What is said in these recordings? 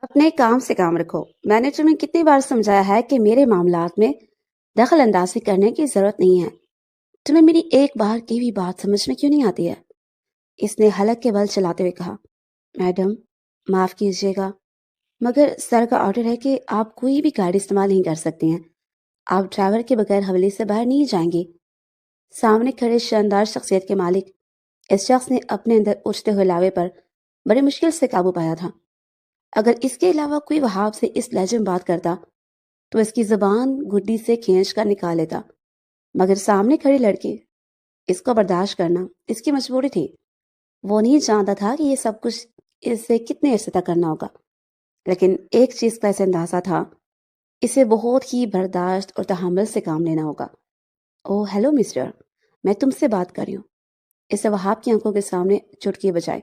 اپنے کام سے کام رکھو۔ میں نے تمہیں کتنی بار سمجھایا ہے کہ میرے معاملات میں دخل اندازی کرنے کی ضرورت نہیں ہے۔ تمہیں میری ایک بار کی بھی بات سمجھ میں کیوں نہیں آتی ہے؟ اس نے حلق کے بل چلاتے ہوئے کہا۔ میڈم، معاف کیجیے گا، مگر سر کا آرڈر ہے کہ آپ کوئی بھی گاڑی استعمال نہیں کر سکتے ہیں۔ آپ ڈرائیور کے بغیر حویلی سے باہر نہیں جائیں گے۔ سامنے کھڑے شاندار شخصیت کے مالک اس شخص نے اپنے اندر اٹھتے ہوئے لاوے پر بڑی مشکل سے قابو پایا تھا۔ اگر اس کے علاوہ کوئی وہاب سے اس لہجے میں بات کرتا تو اس کی زبان گھٹی سے کھینچ کر نکال لیتا، مگر سامنے کھڑی لڑکی، اس کو برداشت کرنا اس کی مجبوری تھی۔ وہ نہیں جانتا تھا کہ یہ سب کچھ اس سے کتنے عرصے تک کرنا ہوگا، لیکن ایک چیز کا اسے اندازہ تھا، اسے بہت ہی برداشت اور تحمل سے کام لینا ہوگا۔ او ہیلو مسٹر، میں تم سے بات کر رہی ہوں۔ اسے وہاب کی آنکھوں کے سامنے چٹکی بجائے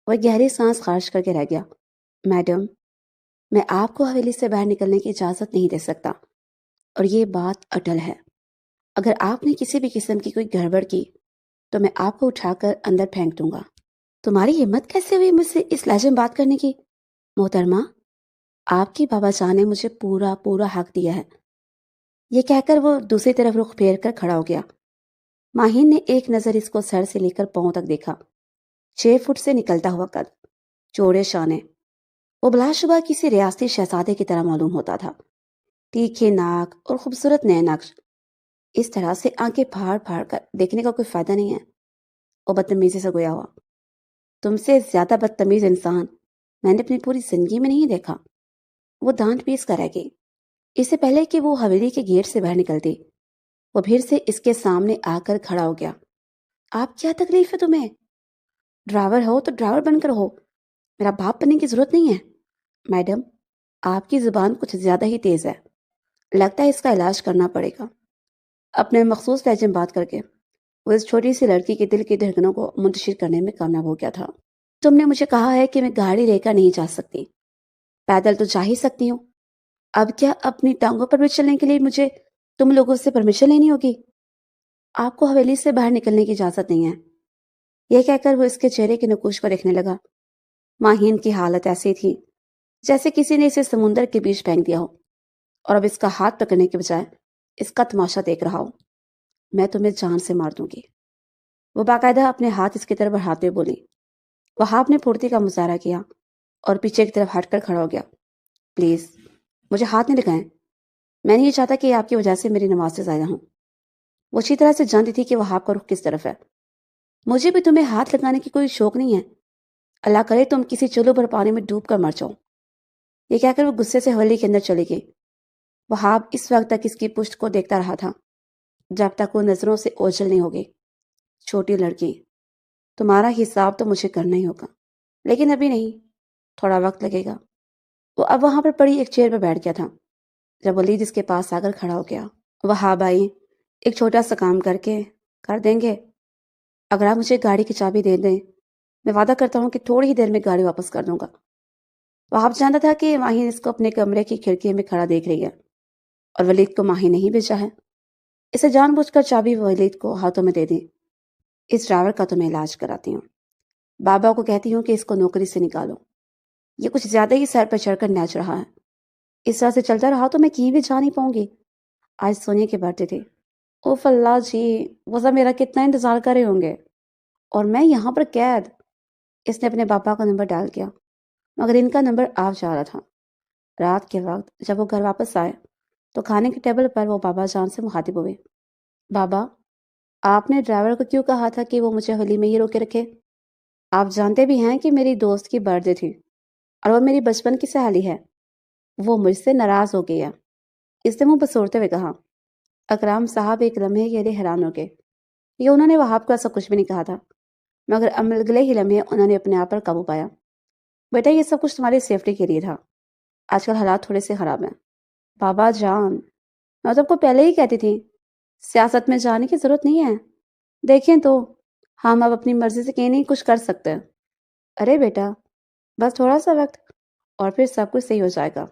وہ گہری سانس خارج کر کے رہ گیا۔ میڈم، میں آپ کو حویلی سے باہر نکلنے کی اجازت نہیں دے سکتا، اور یہ بات اٹل ہے۔ اگر آپ نے کسی بھی قسم کی کوئی گڑبڑ کی تو میں آپ کو اٹھا کر اندر پھینک دوں گا۔ تمہاری ہمت کیسے ہوئی مجھ سے اس لہجے میں بات کرنے کی؟ محترمہ، آپ کی بابا جان نے مجھے پورا حق دیا ہے۔ یہ کہہ کر وہ دوسری طرف رخ پھیر کر کھڑا ہو گیا۔ ماہین نے ایک نظر اس کو سر سے لے کر پاؤں تک دیکھا۔ 6 فٹ سے نکلتا ہوا قد، چوڑے شانے، وہ بلا شبہ کسی ریاستی شہزادے کی طرح معلوم ہوتا تھا۔ تیکھے ناک اور خوبصورت نئے نقش، اس طرح سے آنکھیں پھاڑ پھاڑ کر دیکھنے کا کوئی فائدہ نہیں ہے۔ وہ بدتمیزی سے گویا ہوا۔ تم سے زیادہ بدتمیز انسان میں نے اپنی پوری زندگی میں نہیں دیکھا۔ وہ دانت پیس کر رہ گئی۔ اس سے پہلے کہ وہ حویلی کے گیٹ سے باہر نکلتی، وہ پھر سے اس کے سامنے آ کر کھڑا ہو گیا۔ آپ کیا تکلیف ہے تمہیں؟ ڈرائیور ہو تو ڈرائیور بن کر ہو، میرا باپ بننے کی ضرورت نہیں ہے۔ میڈم، آپ کی زبان کچھ زیادہ ہی تیز ہے، لگتا ہے اس کا علاج کرنا پڑے گا۔ اپنے مخصوص لہجے میں بات کر کے وہ اس چھوٹی سی لڑکی کے دل کی دھڑکنوں کو منتشر کرنے میں کامیاب ہو گیا تھا۔ تم نے مجھے کہا ہے کہ میں گاڑی لے کر نہیں جا سکتی، پیدل تو جا ہی سکتی ہوں۔ اب کیا اپنی ٹانگوں پر بھی چلنے کے لیے مجھے تم لوگوں سے پرمیشن لینی ہوگی؟ آپ کو حویلی سے باہر نکلنے کی اجازت نہیں ہے۔ یہ کہہ کر وہ اس کے چہرے کے نقوش کو دیکھنے لگا۔ ماہین کی حالت ایسی تھی جیسے کسی نے اسے سمندر کے بیچ پھینک دیا ہو اور اب اس کا ہاتھ پکڑنے کے بجائے اس کا تماشا دیکھ رہا ہو۔ میں تمہیں جان سے مار دوں گی، وہ باقاعدہ اپنے ہاتھ اس کی طرف بڑھاتے ہوئے بولی۔ وہاب نے پھرتی کا مظاہرہ کیا اور پیچھے کی طرف ہٹ کر کھڑا ہو گیا۔ پلیز مجھے ہاتھ نہیں لگائیں، میں نہیں چاہتا کہ آپ کی وجہ سے میری نماز سے ضائع ہوں۔ وہ اچھی طرح سے جانتی تھی کہ وہاب کا رخ کس طرف ہے۔ مجھے بھی تمہیں ہاتھ لگانے کی کوئی شوق نہیں ہے، اللہ کرے تم کسی چلو بھر پانی میں ڈوب کر مر جاؤ۔ یہ کہہ کر وہ غصے سے حویلی کے اندر چلی گئی۔ وہاب اس وقت تک اس کی پشت کو دیکھتا رہا تھا جب تک وہ نظروں سے اوجھل نہیں ہو گئی۔ چھوٹی لڑکی، تمہارا حساب تو مجھے کرنا ہی ہوگا، لیکن ابھی نہیں، تھوڑا وقت لگے گا۔ وہ اب وہاں پر پڑی ایک چیئر پر بیٹھ گیا تھا جب ولید اس کے پاس آ کر کھڑا ہو گیا۔ وہاب آئی، ایک چھوٹا سا کام کر دیں گے؟ اگر آپ مجھے گاڑی کی چابی دے دیں، میں وعدہ کرتا ہوں کہ تھوڑی ہی دیر میں گاڑی واپس کر دوں گا۔ وہاب جانتا تھا کہ ماہین اس کو اپنے کمرے کی کھڑکی میں کھڑا دیکھ رہی ہے اور ولید کو ماہین نہیں بھیجا ہے۔ اسے جان بوجھ کر چابی ولید کو ہاتھوں میں دے دی۔ اس ڈرائیور کا تو میں علاج کراتی ہوں، بابا کو کہتی ہوں کہ اس کو نوکری سے نکالو، یہ کچھ زیادہ ہی سر پر چڑھ کر ناچ رہا ہے۔ اس طرح سے چلتا رہا تو میں کہیں بھی جا نہیں پاؤں گی۔ آج سونیا کے برتھڈے تھے، اوف اللہ جی، وہ سب میرا کتنا انتظار کر رہے ہوں گے اور میں یہاں پر قید۔ اس نے اپنے پاپا کا نمبر ڈال کیا، مگر ان کا نمبر آف جا رہا تھا۔ رات کے وقت جب وہ گھر واپس آئے تو کھانے کے ٹیبل پر وہ بابا جان سے مخاطب ہوئے۔ بابا، آپ نے ڈرائیور کو کیوں کہا تھا کہ وہ مجھے ہولی میں ہی روکے رکھے؟ آپ جانتے بھی ہیں کہ میری دوست کی برتھڈے تھی اور وہ میری بچپن کی سہیلی ہے، وہ مجھ سے ناراض ہو گئی ہے، اس نے منہ بسورتے ہوئے کہا۔ اکرام صاحب ایک لمحے کے لیے حیران ہو گئے۔ یہ انہوں نے وہاب کو ایسا کچھ بھی نہیں کہا تھا، مگر اگلے ہی لمحے انہوں نے اپنے آپ پر قابو پایا۔ بیٹا، یہ سب کچھ تمہاری سیفٹی کے لیے تھا، آج کل حالات تھوڑے سے خراب ہیں۔ بابا جان، میں تو آپ کو پہلے ہی کہتی تھی، سیاست میں جانے کی ضرورت نہیں ہے، دیکھیں تو ہم اب اپنی مرضی سے کہیں نہیں کچھ کر سکتے۔ ارے بیٹا، بس تھوڑا سا وقت اور پھر سب کچھ صحیح ہو جائے گا۔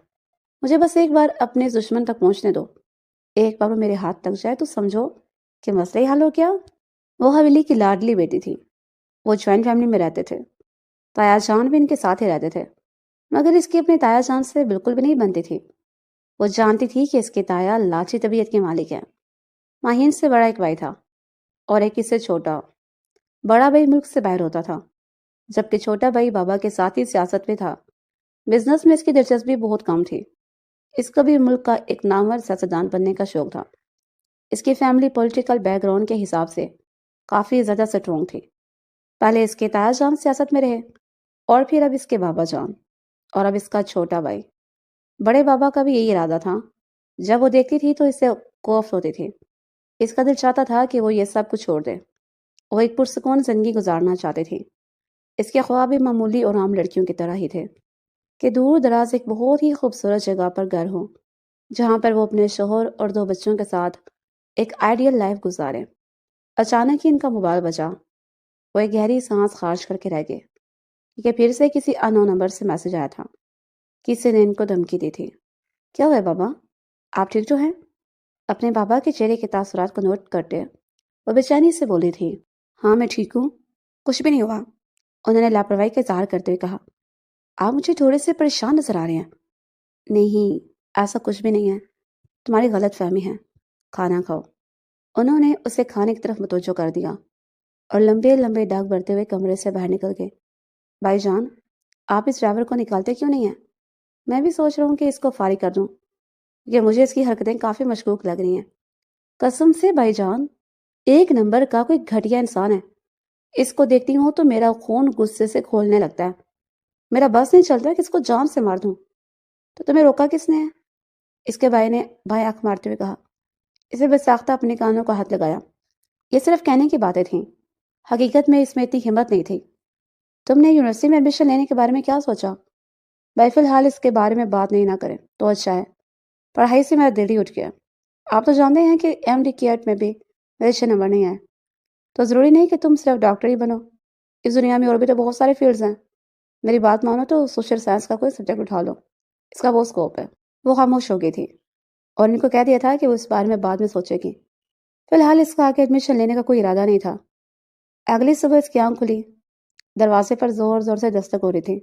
مجھے بس ایک بار اپنے دشمن تک پہنچنے دو، ایک بار وہ میرے ہاتھ تک جائے تو سمجھو کہ مسئلہ ہی حل ہو گیا۔ وہ حویلی کی لاڈلی بیٹی تھی، وہ جوائنٹ فیملی میں رہتے تھے، تایا جان بھی ان کے ساتھ ہی رہتے تھے، مگر اس کی اپنے تایا جان سے بالکل بھی نہیں بنتی تھی۔ وہ جانتی تھی کہ اس کے تایا لاچی طبیعت کے مالک ہیں۔ ماہین سے بڑا ایک بھائی تھا اور ایک اس سے چھوٹا۔ بڑا بھائی ملک سے باہر ہوتا تھا، جبکہ چھوٹا بھائی بابا کے ساتھ ہی سیاست میں تھا۔ بزنس میں اس کی دلچسپی بہت کم تھی۔ اس کو بھی ملک کا ایک نامور سیاستدان بننے کا شوق تھا۔ اس کی فیملی پولیٹیکل بیک گراؤنڈ کے حساب سے کافی زیادہ سٹرونگ تھی۔ پہلے اس کے تایا جان سیاست میں رہے اور پھر اب اس کے بابا جان اور اب اس کا چھوٹا بھائی۔ بڑے بابا کا بھی یہی ارادہ تھا۔ جب وہ دیکھتی تھی تو اس سے کوف ہوتی تھی۔ اس کا دل چاہتا تھا کہ وہ یہ سب کچھ چھوڑ دے۔ وہ ایک پرسکون زندگی گزارنا چاہتی تھی۔ اس کے خواب بھی معمولی اور عام لڑکیوں کی طرح ہی تھے کہ دور دراز ایک بہت ہی خوبصورت جگہ پر گھر ہو، جہاں پر وہ اپنے شوہر اور 2 بچوں کے ساتھ ایک آئیڈیل لائف گزارے۔ اچانک ہی ان کا موبائل بجا۔ وہ ایک گہری سانس خارج کر کے رہ گئے کہ پھر سے کسی انون نمبر سے میسج آیا تھا۔ کسی نے ان کو دھمکی دی تھی۔ کیا ہوا ہے بابا؟ آپ ٹھیک تو ہیں؟ اپنے بابا کے چہرے کے تاثرات کو نوٹ کرتے وہ بے چینی سے بولی تھی۔ ہاں میں ٹھیک ہوں، کچھ بھی نہیں ہوا۔ انہوں نے لاپرواہی کا اظہار کرتے ہوئے کہا۔ آپ مجھے تھوڑے سے پریشان نظر آ رہے ہیں۔ نہیں، ایسا کچھ بھی نہیں ہے، تمہاری غلط فہمی ہے، کھانا کھاؤ۔ انہوں نے اسے کھانے کی طرف متوجہ کر دیا اور لمبے لمبے ڈاک بھرتے ہوئے کمرے سے باہر نکل گئے۔ بھائی جان، آپ اس ڈرائیور کو نکالتے کیوں نہیں ہیں؟ میں بھی سوچ رہا ہوں کہ اس کو فارغ کر دوں، کہ مجھے اس کی حرکتیں کافی مشکوک لگ رہی ہیں۔ قسم سے بھائی جان، 1 نمبر کا کوئی گھٹیا انسان ہے۔ اس کو دیکھتی ہوں تو میرا خون غصے سے کھولنے لگتا ہے۔ میرا بس نہیں چلتا کہ اس کو جان سے مار دوں۔ تو تمہیں روکا کس نے ہے؟ اس کے بھائی نے آنکھ مارتے ہوئے کہا۔ اسے بے ساختہ اپنے کانوں کو ہاتھ لگایا۔ یہ صرف کہنے کی باتیں تھیں، حقیقت میں اس میں اتنی ہمت نہیں تھی۔ تم نے یونیورسٹی میں ایڈمیشن لینے کے بارے میں کیا سوچا؟ بھائی فی الحال اس کے بارے میں بات نہیں نہ کریں تو اچھا ہے۔ پڑھائی سے میرا دل ہی اٹھ گیا۔ آپ تو جانتے ہیں کہ ایم ڈی کیٹ میں بھی میرے اچھے نمبر نہیں آئے، تو ضروری نہیں کہ تم صرف ڈاکٹر ہی بنو۔ اس دنیا میں اور بھی تو بہت سارے فیلڈز ہیں۔ میری بات مانو تو سوشل سائنس کا کوئی سبجیکٹ اٹھا لو، اس کا بہت اسکوپ ہے۔ وہ خاموش ہو گئی تھی اور ان کو کہہ دیا تھا کہ وہ اس بارے میں بعد میں سوچے گی۔ فی الحال اس کا آگے ایڈمیشن لینے کا کوئی ارادہ نہیں تھا۔ اگلی صبح اس کی آنکھ کھلی۔ دروازے پر زور زور سے دستک ہو رہی تھی۔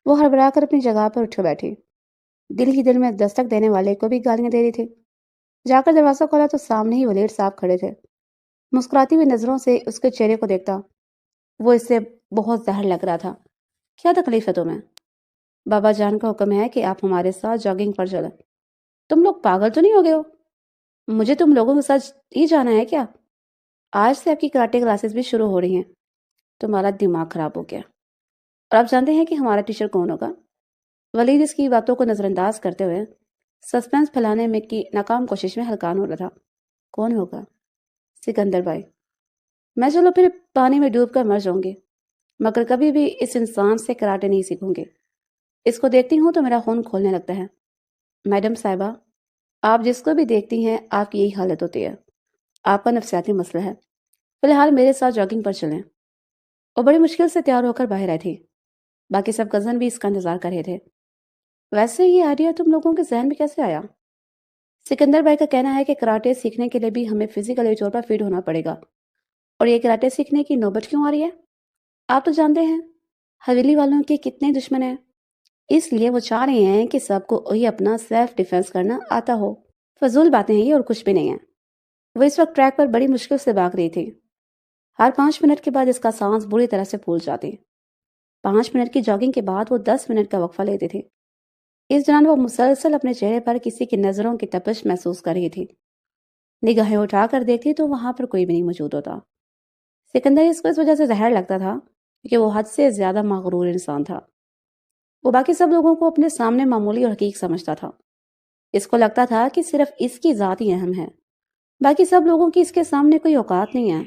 وہ ہڑبڑا کر اپنی جگہ پر اٹھ بیٹھی۔ دل ہی دل میں دستک دینے والے کو بھی گالیاں دے رہی تھی۔ جا کر دروازہ کھولا تو سامنے ہی ولید صاحب کھڑے تھے۔ مسکراتی ہوئی نظروں سے اس کے چہرے کو دیکھتا وہ اس سے بہت زہر لگ رہا تھا۔ کیا تکلیف ہے تمہیں؟ بابا جان کا حکم ہے کہ آپ ہمارے ساتھ جاگنگ پر چلیں۔ تم لوگ پاگل تو نہیں ہو گئے ہو؟ مجھے تم لوگوں کے ساتھ ہی جانا ہے کیا؟ آج سے آپ کی کراٹے کلاسز بھی شروع ہو رہی ہیں۔ تمہارا دماغ خراب ہو گیا۔ اور آپ جانتے ہیں کہ ہمارا ٹیچر کون ہوگا؟ ولید اس کی باتوں کو نظر انداز کرتے ہوئے سسپینس پھیلانے میں کی ناکام کوشش میں ہلکان ہو رہا تھا۔ کون ہوگا؟ سکندر بھائی۔ میں چلو پھر پانی میں ڈوب کر مر جاؤں گی، مگر کبھی بھی اس انسان سے کراٹے نہیں سیکھوں گی۔ اس کو دیکھتی ہوں تو میرا خون کھولنے لگتا ہے۔ میڈم صاحبہ، آپ جس کو بھی دیکھتی ہیں آپ کی یہی حالت ہوتی ہے۔ آپ کا نفسیاتی مسئلہ ہے۔ فی الحال میرے ساتھ جاگنگ پر چلیں۔ وہ بڑی مشکل سے تیار ہو کر باہر آئی تھی۔ باقی سب کزن بھی اس کا انتظار کر رہے تھے۔ ویسے یہ آئیڈیا تم لوگوں کے ذہن میں کیسے آیا؟ سکندر بھائی کا کہنا ہے کہ کراٹے سیکھنے کے لیے بھی ہمیں فزیکلی طور پر فٹ ہونا پڑے گا، اور یہ کراٹے سیکھنے کی نوبت کیوں آ رہی ہے؟ آپ تو جانتے ہیں حویلی والوں کے کتنے دشمن ہیں، اس لیے وہ چاہ رہے ہیں کہ سب کو وہی اپنا سیلف ڈیفenس کرنا آتا ہو۔ فضول باتیں ہیں یہ اور کچھ بھی نہیں ہے۔ وہ اس وقت ٹریک پر بڑی مشکل سے بھاگ رہی تھی۔ ہر 5 منٹ کے بعد اس کا سانس بری طرح سے پھول جاتی۔ 5 منٹ کی جاگنگ کے بعد وہ 10 منٹ کا وقفہ لیتی تھی۔ اس دوران وہ مسلسل اپنے چہرے پر کسی کی نظروں کی تپش محسوس کر رہی تھی۔ نگاہیں اٹھا کر دیکھتی تو وہاں پر کوئی بھی نہیں موجود ہوتا۔ سکندر اس کو اس وجہ سے زہر لگتا تھا کہ وہ حد سے زیادہ مغرور انسان تھا۔ وہ باقی سب لوگوں کو اپنے سامنے معمولی اور حقیق سمجھتا تھا۔ اس کو لگتا تھا کہ صرف اس کی ذات ہی اہم ہے، باقی سب لوگوں کی اس کے سامنے کوئی اوقات نہیں ہے،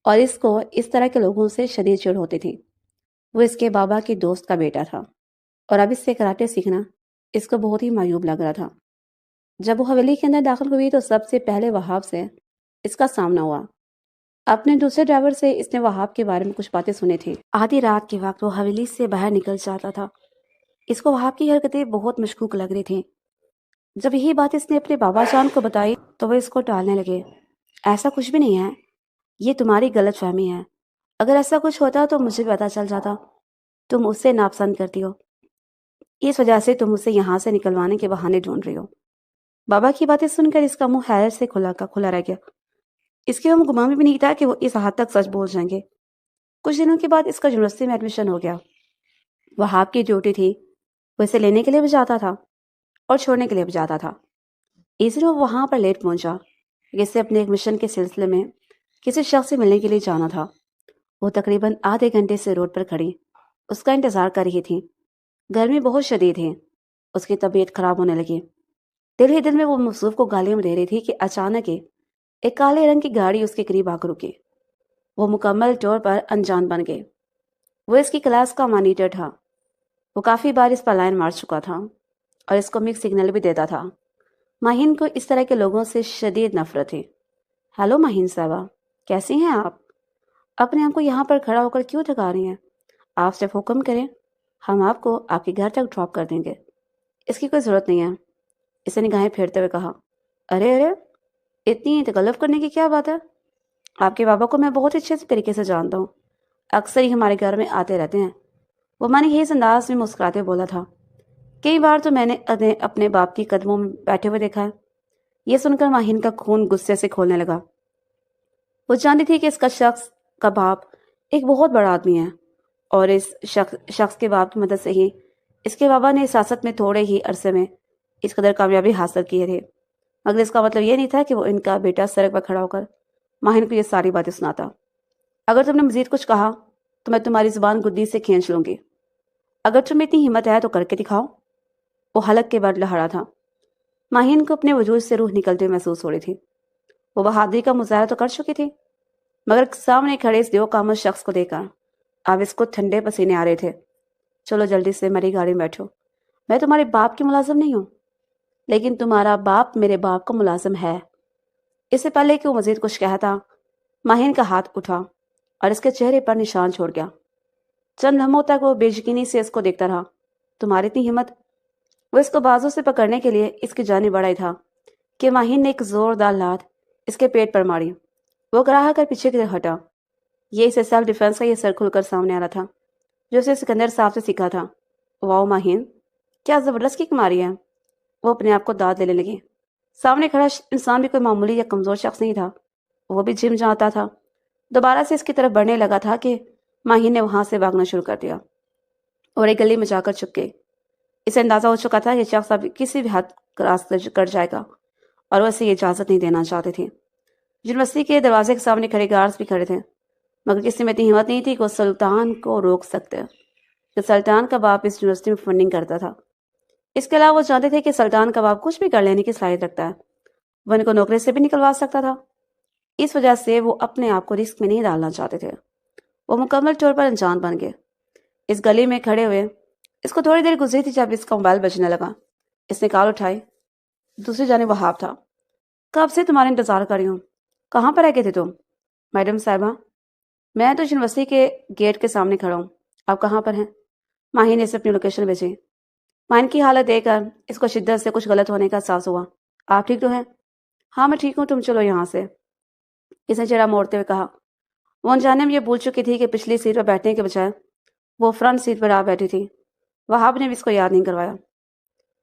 اور اس کو اس طرح کے لوگوں سے شدید چڑ ہوتی تھی۔ وہ اس کے بابا کی دوست کا بیٹا تھا اور اب اس سے کراٹے سیکھنا اس کو بہت ہی معیوب لگ رہا تھا۔ جب وہ حویلی کے اندر داخل ہوئی تو سب سے پہلے وہاب سے اس کا سامنا ہوا۔ اپنے دوسرے ڈرائیور سے اس نے وہاب کے بارے میں کچھ باتیں سنی تھی۔ آدھی رات کے وقت وہ حویلی سے باہر نکل جاتا تھا۔ اس کو وہاب کی حرکتیں بہت مشکوک لگ رہی تھیں۔ جب یہی بات اس نے اپنے بابا جان کو بتائی تو وہ اس کو ٹالنے لگے۔ ایسا کچھ بھی نہیں ہے، یہ تمہاری غلط فہمی ہے۔ اگر ایسا کچھ ہوتا تو مجھے بھی پتا چل جاتا۔ تم اس سے ناپسند کرتی ہو۔ اس وجہ سے تم اسے یہاں سے نکلوانے کے بہانے ڈھونڈ رہی ہو۔ بابا کی باتیں سن کر اس کا منہ حیرت سے کھلا کا کھلا رہ گیا۔ اس کے گمان میں بھی نہیں تھا کہ وہ اس حد تک سچ بول جائیں گے۔ کچھ دنوں کے بعد اس کا یونیورسٹی میں ایڈمیشن ہو گیا۔ وہاب کی ڈیوٹی تھی، وہ اسے لینے کے لیے بھی جاتا تھا اور چھوڑنے کے لیے بھی جاتا تھا۔ اس لیے وہ وہاں پر لیٹ پہنچا کہ اسے اپنے ایک مشن کے سلسلے میں کسی شخص سے ملنے کے لیے جانا تھا۔ وہ تقریباً آدھے گھنٹے سے روڈ پر کھڑی اس کا انتظار کر رہی تھی۔ گرمی بہت شدید ہے، اس کی طبیعت خراب ہونے لگی۔ دل ہی دل میں وہ مصروف کو گالیاں دے رہی تھی کہ اچانک ایک کالے رنگ کی گاڑی اس کے قریب آ کر رکی۔ وہ مکمل طور پر انجان بن گئی۔ وہ اس کی کلاس کا مانیٹر تھا۔ وہ کافی بار اس پر لائن مار چکا تھا اور اس کو مکس سگنل بھی دیتا تھا۔ ماہین کو اس طرح کے لوگوں سے شدید نفرت تھی۔ ہیلو ماہین صاحبہ، کیسی ہیں آپ؟ اپنے آپ کو یہاں پر کھڑا ہو کر کیوں تھکا رہی ہیں؟ آپ صرف حکم کریں، ہم آپ کو آپ کے گھر تک ڈراپ کر دیں گے۔ اس کی کوئی ضرورت نہیں ہے، اسے نگاہیں پھیرتے ہوئے کہا۔ ارے ارے، اتنی تکلف کرنے کی کیا بات ہے؟ آپ کے بابا کو میں بہت اچھے طریقے سے جانتا ہوں، اکثر ہی ہمارے گھر میں آتے رہتے ہیں۔ وہ معنی اس انداز میں مسکراتے بولا تھا۔ کئی بار تو میں نے انہیں اپنے باپ کی قدموں میں بیٹھے ہوئے دیکھا ہے۔ یہ سن کر ماہین کا خون غصے سے کھولنے لگا۔ وہ جانتی تھی کہ اس کا شخص کا باپ ایک بہت بڑا آدمی ہے اور اس شخص کے باپ کی مدد سے ہی اس کے بابا نے سیاست میں تھوڑے ہی عرصے میں اس قدر کامیابی حاصل کیے تھے، مگر اس کا مطلب یہ نہیں تھا کہ وہ ان کا بیٹا سڑک پر کھڑا ہو کر ماہین کو یہ ساری باتیں سناتا۔ اگر تم نے مزید کچھ کہا تو میں تمہاری زبان گدی سے کھینچ لوں گی۔ اگر تم میں اتنی ہمت ہے تو کر کے دکھاؤ۔ وہ حلق کے بعد لہرا تھا۔ ماہین کو اپنے وجود سے روح نکلتے ہوئے محسوس ہو رہی تھی۔ وہ بہادری کا مظاہرہ تو کر چکی تھی، مگر سامنے کھڑے اس دیو کامل شخص کو دیکھ کر اب اس کو ٹھنڈے پسینے آ رہے تھے۔ چلو جلدی سے میری گاڑی میں بیٹھو۔ میں تمہارے باپ کی ملازم نہیں ہوں، لیکن تمہارا باپ میرے باپ کا ملازم ہے۔ اس سے پہلے کہ وہ مزید کچھ کہتا، ماہین کا ہاتھ اٹھا اور اس کے چہرے پر نشان چھوڑ گیا۔ چند لمحوں تک وہ بے یقینی سے اس کو دیکھتا رہا۔ تمہاری اتنی ہمت؟ وہ اس کو بازو سے پکڑنے کے لیے اس کی جانب بڑھا تھا کہ ماہین نے ایک زوردار لات اس کے پیٹ پر ماری۔ وہ گراہ کر پیچھے کی طرف ہٹا۔ یہ اسے سیلف ڈیفenس کا یہ سر کھل کر سامنے آ رہا تھا جو اسے سکندر صاحب سے سیکھا تھا۔ واؤ ماہین، کیا زبردست کک ماری ہے۔ وہ اپنے آپ کو داد لینے لگی۔ سامنے کھڑا انسان بھی کوئی معمولی یا کمزور شخص نہیں تھا، وہ بھی جم جاتا تھا۔ دوبارہ سے اس کی طرف بڑھنے لگا تھا کہ ماہین نے وہاں سے بھاگنا شروع کر دیا اور ایک گلی میں جا کر چھپ گئی۔ اسے اندازہ ہو چکا تھا کہ شخص اب کسی بھی حد کراس کر جائے گا اور وہ اسے یہ اجازت نہیں دینا چاہتے تھے۔ یونیورسٹی کے دروازے کے سامنے کھڑے گارڈز بھی کھڑے تھے، مگر کسی میں اتنی ہمت نہیں تھی کہ وہ سلطان کو روک سکتے کہ سلطان کا باپ اس یونیورسٹی میں فنڈنگ کرتا تھا۔ اس کے علاوہ وہ جانتے تھے کہ سلطان کا باپ کچھ بھی کر لینے کی صلاحیت رکھتا ہے، وہ ان کو نوکری سے بھی نکلوا سکتا تھا۔ اس وجہ سے وہ اپنے آپ کو رسک میں نہیں ڈالنا چاہتے تھے۔ وہ مکمل طور پر انجان بن گئے۔ اس گلی میں کھڑے ہوئے اس کو تھوڑی دیر گزری تھی جب اس کا موبائل بجنے لگا۔ اس نے کال اٹھائی۔ دوسری جانب وہاب تھا۔ کب سے تمہارا انتظار کر رہی ہوں، کہاں پر رہ گئے تھے تم؟ میڈم صاحبہ، میں تو یونیورسٹی کے گیٹ کے سامنے کھڑا ہوں، آپ کہاں پر ہیں؟ ماہین نے اسے اپنی لوکیشن بھیجی۔ ماہین کی حالت دیکھ کر اس کو شدت سے کچھ غلط ہونے کا احساس ہوا۔ آپ ٹھیک تو ہیں؟ ہاں میں ٹھیک ہوں، تم چلو یہاں سے، اس نے چہرہ موڑتے ہوئے کہا۔ وہ انجانے میں یہ بھول چکی تھی کہ پچھلی سیٹ پر بیٹھنے کے بجائے وہ فرنٹ سیٹ پر آ بیٹھی تھی۔ وہاب نے بھی اس کو یاد نہیں کروایا۔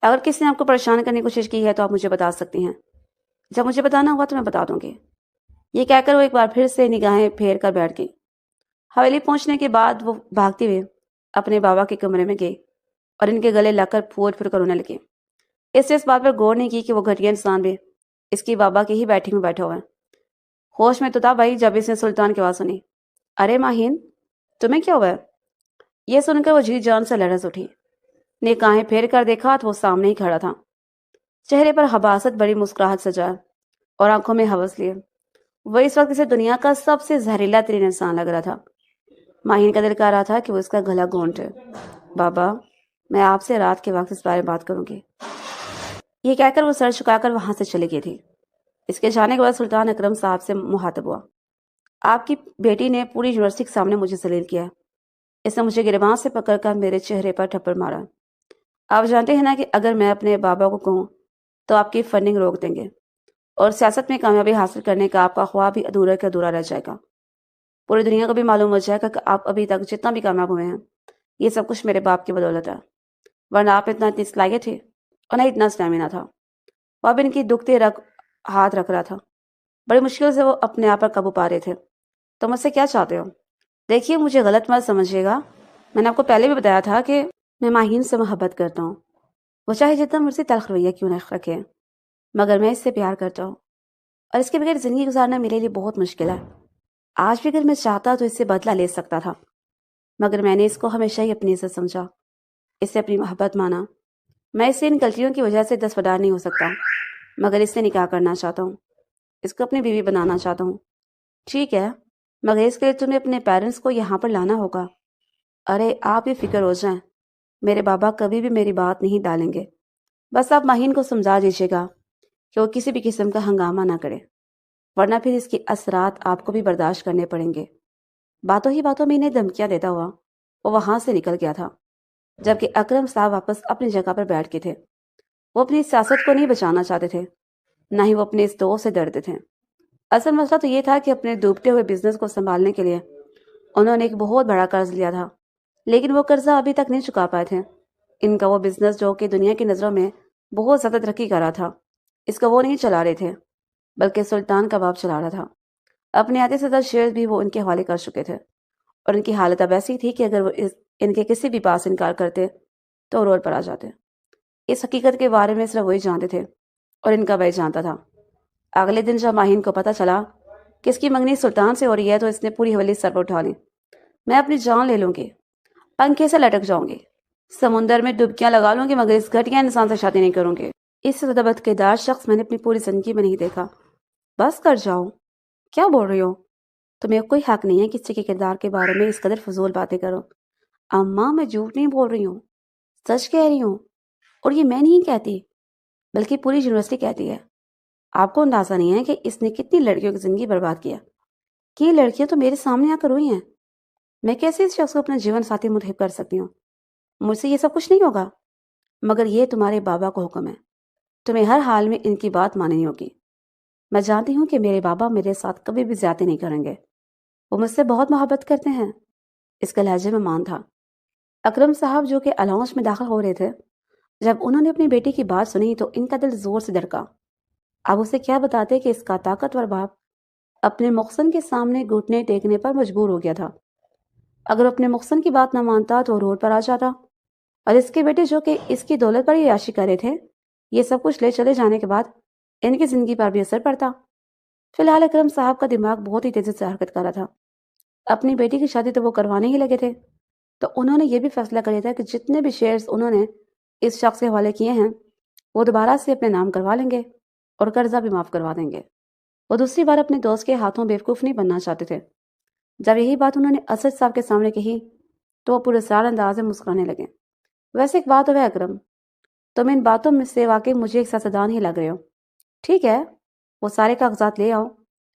اگر کسی نے آپ کو پریشان کرنے کی کوشش کی ہے تو آپ مجھے بتا سکتی ہیں، جب مجھے بتانا ہوا تو میں بتا دوں گی۔ یہ کہہ کر وہ ایک بار پھر سے نگاہیں پھیر کر بیٹھ گئی۔ حویلی پہنچنے کے بعد وہ بھاگتے ہوئے اپنے بابا کے کمرے میں گئی اور ان کے گلے لگ کر پھول پھر کر رونے لگی۔ اس نے اس بات پر غور نہیں کی کہ وہ گھٹیا انسان بھی اس کی بابا کے ہی بیٹھنگ میں بیٹھا ہوا ہے۔ ہوش میں تو تھا بھائی جب اس نے سلطان کی آواز سنی۔ ارے ماہین، تمہیں کیا ہوا ہے؟ یہ سن کر وہ جی جان سے لرز اٹھی۔ نگاہیں پھیر کر دیکھا تو وہ سامنے ہی کھڑا تھا، چہرے پر حباست بڑی مسکراہٹ سجا اور آنکھوں میں ہوس لیے۔ وہ اس وقت اسے دنیا کا سب سے زہریلا ترین انسان لگ رہا تھا۔ ماہین کا دل کہہ رہا تھا کہ وہ اس کا گلا گھونٹے۔ بابا، میں آپ سے رات کے وقت اس بارے میں بات کروں گی۔ یہ کہہ کر وہ سر چکا کر وہاں سے چلی گئی تھی۔ اس کے جانے کے بعد سلطان اکرم صاحب سے مخاطب ہوا۔ آپ کی بیٹی نے پوری یونیورسٹی کے سامنے مجھے ذلیل کیا ہے۔ اس نے مجھے گریباں سے پکڑ کر میرے چہرے پر تھپڑ مارا۔ آپ جانتے ہیں نا کہ اگر میں اپنے بابا کو کہوں تو آپ کی فنڈنگ روک دیں گے اور سیاست میں کامیابی حاصل کرنے کا آپ کا خواب بھی ادھورا کا ادھورا رہ جائے گا۔ پوری دنیا کو بھی معلوم ہو جائے گا کہ آپ ابھی تک جتنا بھی کامیاب ہوئے ہیں یہ سب کچھ میرے باپ کی بدولت ہے۔ ورنہ آپ اتنا اتنی صلاحیت تھی اور نہ اتنا اسٹیمنا تھا۔ وہ اب ان کی دکھتے ہاتھ رکھ رہا تھا۔ بڑی مشکل سے وہ اپنے آپ پر قابو پا رہے تھے۔ تو مجھ سے کیا چاہتے ہو؟ دیکھیے مجھے غلط مت سمجھیے گا، میں نے آپ کو پہلے بھی بتایا تھا کہ میں ماہین سے محبت کرتا ہوں، وہ چاہے جتنا مرضی تلخ رویہ کیوں نہ رکھے، مگر میں اس سے پیار کرتا ہوں اور اس کے بغیر زندگی گزارنا میرے لیے بہت مشکل ہے۔ آج بھی اگر میں چاہتا تو اس سے بدلہ لے سکتا تھا، مگر میں نے اس کو ہمیشہ ہی اپنی عزت سمجھا، اس سے اپنی محبت مانا۔ میں اس سے ان غلطیوں کی وجہ سے دستبردار نہیں ہو سکتا، مگر اس سے نکاح کرنا چاہتا ہوں، اس کو اپنی بیوی بنانا چاہتا ہوں۔ ٹھیک ہے، مگر اس کے لیے تمہیں اپنے پیرنٹس کو یہاں پر لانا ہوگا۔ ارے آپ بھی فکر ہو جائیں، میرے بابا کبھی بھی میری بات نہیں ڈالیں گے۔ بس آپ ماہین کو سمجھا دیجیے گا کہ وہ کسی بھی قسم کا ہنگامہ نہ کرے، ورنہ پھر اس کی اثرات آپ کو بھی برداشت کرنے پڑیں گے۔ باتوں ہی باتوں میں انہیں دھمکیاں دیتا ہوا وہ وہاں سے نکل گیا تھا، جبکہ اکرم صاحب واپس اپنی جگہ پر بیٹھ کے تھے۔ وہ اپنی سیاست کو نہیں بچانا چاہتے تھے، نہ ہی وہ اپنے اس دوست سے ڈرتے تھے۔ اصل مسئلہ تو یہ تھا کہ اپنے ڈوبتے ہوئے بزنس کو سنبھالنے کے لیے انہوں نے ایک بہت بڑا قرض لیا تھا، لیکن وہ قرضہ ابھی تک نہیں چکا پائے تھے۔ ان کا وہ بزنس جو کہ دنیا کی نظروں میں بہت زیادہ ترقی کر رہا تھا، اس کا وہ نہیں چلا رہے تھے، بلکہ سلطان کا باپ چلا رہا تھا۔ اپنے آدھے سے زیادہ شیئر بھی وہ ان کے حوالے کر چکے تھے، اور ان کی حالت اب ایسی تھی کہ اگر وہ ان کے کسی بھی پاس انکار کرتے تو روڈ پر آ جاتے۔ اس حقیقت کے بارے میں صرف وہی جانتے تھے اور ان کا بھائی جانتا تھا۔ اگلے دن جب ماہین کو پتہ چلا کہ اس کی منگنی سلطان سے ہو رہی ہے تو اس نے پوری حویلی سر پر اٹھا لی۔ میں اپنی جان لے لوں گی، پنکھے سے لٹک جاؤں گی، سمندر میں ڈبکیاں لگا لوں گی، مگر اس گھٹیا انسان سے شادی نہیں کروں گی۔ اس سے زیادہ بدکردار شخص میں نے اپنی پوری زندگی میں نہیں دیکھا۔ بس کر جاؤ، کیا بول رہی ہو؟ تمہیں کوئی حق نہیں ہے کسی کے کردار کے بارے میں اس قدر فضول باتیں کرو۔ اماں میں جھوٹ نہیں بول رہی ہوں، سچ کہہ رہی ہوں، اور یہ میں نہیں کہتی بلکہ پوری یونیورسٹی کہتی ہے۔ آپ کو اندازہ نہیں ہے کہ اس نے کتنی لڑکیوں کی زندگی برباد کیا، کہ یہ لڑکیاں تو میرے سامنے آ کر روئی ہیں۔ میں کیسے اس شخص کو اپنا جیون ساتھی منتخب کر سکتی ہوں؟ مجھ سے یہ سب کچھ نہیں ہوگا، مگر یہ تمہارے بابا کو حکم ہے، تمہیں ہر حال میں ان کی بات ماننی ہوگی۔ میں جانتی ہوں کہ میرے بابا میرے ساتھ کبھی بھی زیادتی نہیں کریں گے، وہ مجھ سے بہت محبت کرتے ہیں۔ اس کا لہجے میں مان تھا۔ اکرم صاحب جو کہ الاؤنس میں داخل ہو رہے تھے، جب انہوں نے اپنی بیٹی کی بات سنی تو ان کا دل زور سے دھڑکا۔ اب اسے کیا بتاتے کہ اس کا طاقتور باپ اپنے محسن کے سامنے گھٹنے ٹیکنے پر مجبور ہو گیا تھا۔ اگر اپنے محسن کی بات نہ مانتا تو روڈ پر آ جاتا، اور اس کے بیٹے جو کہ اس کی دولت پر ہی عیاشی کر رہے تھے، یہ سب کچھ لے چلے جانے کے بعد ان کی زندگی پر بھی اثر پڑتا۔ فی الحال اکرم صاحب کا دماغ بہت ہی تیزی سے حرکت کر رہا تھا۔ اپنی بیٹی کی شادی تو وہ کروانے ہی لگے تھے، تو انہوں نے یہ بھی فیصلہ کر لیا تھا کہ جتنے بھی شیئرز انہوں نے اس شخص کے حوالے کیے ہیں وہ دوبارہ سے اپنے نام کروا لیں گے اور قرضہ بھی معاف کروا دیں گے۔ وہ دوسری بار اپنے دوست کے ہاتھوں بیوقوف نہیں بننا چاہتے تھے۔ جب یہی بات انہوں نے اسد صاحب کے سامنے کہی تو وہ پراسرار انداز میں مسکرانے لگے۔ ویسے ایک بات ہے اکرم، تم ان باتوں میں سے واقعی مجھے ایک سیاستدان ہی لگ رہے ہو۔ ٹھیک ہے، وہ سارے کاغذات لے آؤ،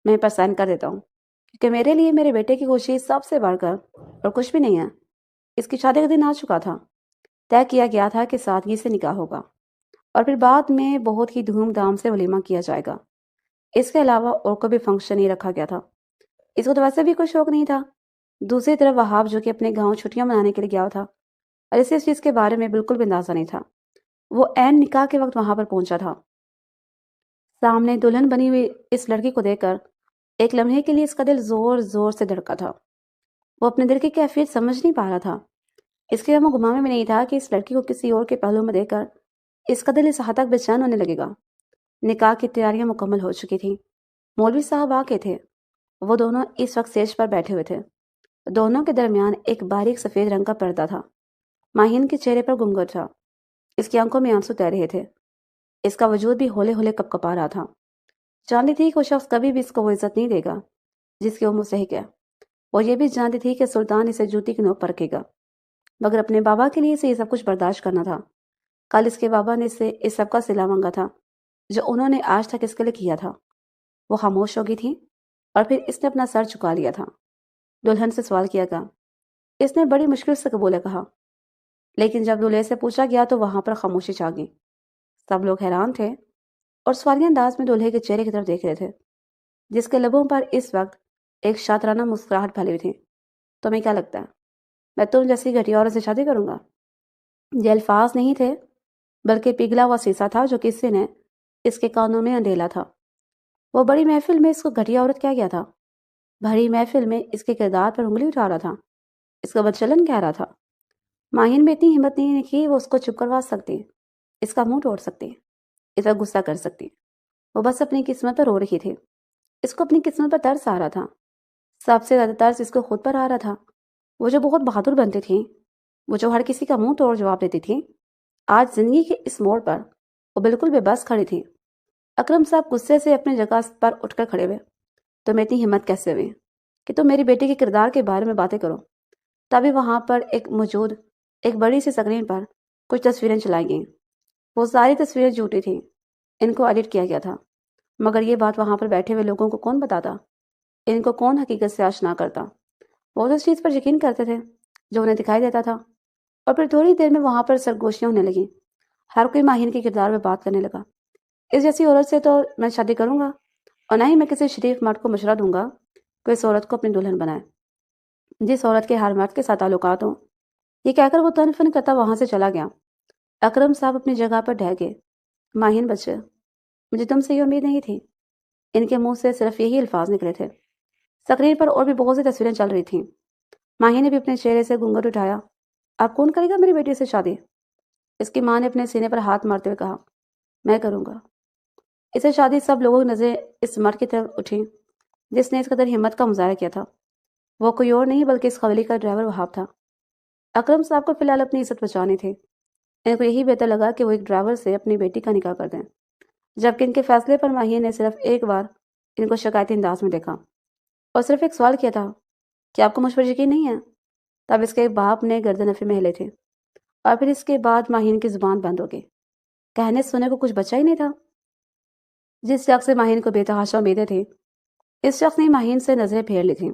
میں پر سائن کر دیتا ہوں، کیونکہ میرے لیے میرے بیٹے کی خوشی سب سے بڑھ کر اور کچھ بھی نہیں ہے۔ اس کی شادی کا دن آ چکا تھا، طے کیا گیا تھا کہ سادگی سے نکاح ہوگا اور پھر بعد میں بہت ہی دھوم دھام سے ولیمہ کیا جائے گا۔ اس کے علاوہ اور کوئی بھی فنکشن نہیں رکھا گیا تھا۔ اس کو تو ویسے بھی کوئی شوق نہیں تھا۔ دوسری طرف وہاب جو کہ اپنے گاؤں چھٹیاں منانے کے لیے گیا تھا اور اسے اس چیز کے بارے میں بالکل بھی اندازہ نہیں تھا، وہ عین نکاح کے وقت وہاں پر پہنچا تھا۔ سامنے دلہن بنی ہوئی اس لڑکی کو دیکھ کر ایک لمحے کے لیے اس کا دل زور زور سے دھڑکا تھا۔ وہ اپنے دل کی کیفیت سمجھ نہیں پا رہا تھا۔ اس کے وہ گمان میں نہیں تھا کہ اس لڑکی کو کسی اور کے پہلو میں دیکھ کر اس کا دل اس حد تک بے چین ہونے لگے گا۔ نکاح کی تیاریاں مکمل ہو چکی تھیں، مولوی صاحب آ کے تھے، وہ دونوں اس وقت سیج پر بیٹھے ہوئے تھے۔ دونوں کے درمیان ایک باریک سفید رنگ کا پردہ تھا۔ ماہین کے چہرے پر گنگھٹ تھا، اس کی آنکھوں میں آنسو تیر رہے تھے، اس کا وجود بھی ہولے ہولے کپ کپا رہا تھا۔ جانتی تھی کہ وہ شخص کبھی بھی اس کو وہ عزت نہیں دے گا جس کی وہ مستحق ہے۔ وہ یہ بھی جانتی تھی کہ سلطان اسے جوتی کی نوک پر رکھے گا، مگر اپنے بابا کے لیے اسے یہ سب کچھ برداشت کرنا تھا۔ کل اس کے بابا نے اس سے اس سب کا صلہ مانگا تھا جو انہوں نے آج تک اس کے لیے کیا تھا۔ وہ خاموش ہو گئی تھی اور پھر اس نے اپنا سر جھکا لیا تھا۔ دلہن سے سوال کیا گیا، اس نے بڑی مشکل سے قبول کہا، لیکن جب دلہے سے پوچھا گیا تو وہاں پر خاموشی چھا گئی۔ سب لوگ حیران تھے اور سوالیہ انداز میں دلہے کے چہرے کی طرف دیکھ رہے تھے، جس کے لبوں پر اس وقت ایک شاطرانہ مسکراہٹ پھیلی ہوئی تھی۔ تمہیں کیا لگتا ہے میں تم جیسی گھٹیا عورت سے شادی کروں گا؟ یہ الفاظ نہیں تھے، بلکہ پگھلا ہوا سیسا تھا جو کسی نے اس کے کانوں میں انڈیلا تھا۔ وہ بڑی محفل میں اس کو گھٹیا عورت کیا گیا تھا؟ بھری محفل میں اس کے کردار پر انگلی اٹھا رہا تھا، اس کا بدچلن کہہ رہا تھا۔ ماہین میں اتنی ہمت نہیں کہ وہ اس کو چپ کروا سکتی، اس کا منہ توڑ سکتی، اس کا غصہ کر سکتی۔ وہ بس اپنی قسمت پر رو رہی تھی۔ اس کو اپنی قسمت پر ترس آ رہا تھا۔ سب سے زیادہ ترس اس کو خود پر آ رہا تھا۔ وہ جو بہت بہادر بنتی تھی، وہ جو ہر کسی کا منہ توڑ جواب دیتی تھی، آج زندگی کے اس موڑ پر وہ بالکل بے بس کھڑی تھی۔ اکرم صاحب غصے سے اپنی جگہ پر اٹھ کر کھڑے ہوئے۔ تمہیں اتنی ہمت کیسے ہوئی کہ تم میری بیٹی کے کردار کے بارے میں باتیں کرو؟ تبھی وہاں پر موجود ایک بڑی سی اسکرین پر کچھ تصویریں چلائی گئیں۔ وہ ساری تصویریں جھوٹی تھیں، ان کو ایڈٹ کیا گیا تھا۔ مگر یہ بات وہاں پر بیٹھے ہوئے لوگوں کو کون بتاتا؟ ان کو کون حقیقت سے آشنا کرتا؟ وہ تو اس چیز پر یقین کرتے تھے جو انہیں دکھائی دیتا تھا، اور پھر تھوڑی دیر میں وہاں پر سرگوشیاں ہونے لگیں۔ ہر کوئی ماہین کے کردار میں بات کرنے لگا۔ اس جیسی عورت سے تو میں شادی کروں گا، اور نہ ہی میں کسی شریف مرد کو مشورہ دوں گا کہ اس عورت کو اپنی دلہن بنائے جس عورت کے ہر مرد کے ساتھ تعلقات ہوں۔ یہ کہہ کر وہ تن فن کرتا وہاں سے چلا گیا۔ اکرم صاحب اپنی جگہ پر ڈھہ گئے۔ ماہین بچے، مجھے تم سے یہ امید نہیں تھی۔ ان کے منہ سے صرف یہی الفاظ نکلے تھے۔ سکرین پر اور بھی بہت سی تصویریں چل رہی تھیں۔ ماہی نے بھی اپنے چہرے سے گھونگھٹ اٹھایا۔ اب کون کرے گا میری بیٹی سے شادی؟ اس کی ماں نے اپنے سینے پر ہاتھ مارتے ہوئے کہا، میں کروں گا۔ اسے شادی سب لوگوں کی نظریں اس مرد کی طرف اٹھیں جس نے اس قدر ہمت کا مظاہرہ کیا تھا۔ وہ کوئی اور نہیں بلکہ اس قبیلے کا ڈرائیور وہاب تھا۔ اکرم صاحب کو فی الحال اپنی عزت بچانی تھی۔ ان کو یہی بہتر لگا کہ وہ ایک ڈرائیور سے اپنی بیٹی کا نکاح کر دیں، جبکہ ان کے فیصلے پر ماہی نے صرف ایک بار ان کو شکایتی انداز میں دیکھا اور صرف ایک سوال کیا تھا کہ آپ کو مجھ پر یقین نہیں ہے؟ تب اس کے باپ نے گردن نفی میں ہلے تھے، اور پھر اس کے بعد ماہین کی زبان بند ہو گئی۔ کہنے سنے کو کچھ بچا ہی نہیں تھا۔ جس شخص سے ماہین کو بے تحاشا امیدیں تھیں، اس شخص نے ماہین سے نظریں پھیر لی تھیں،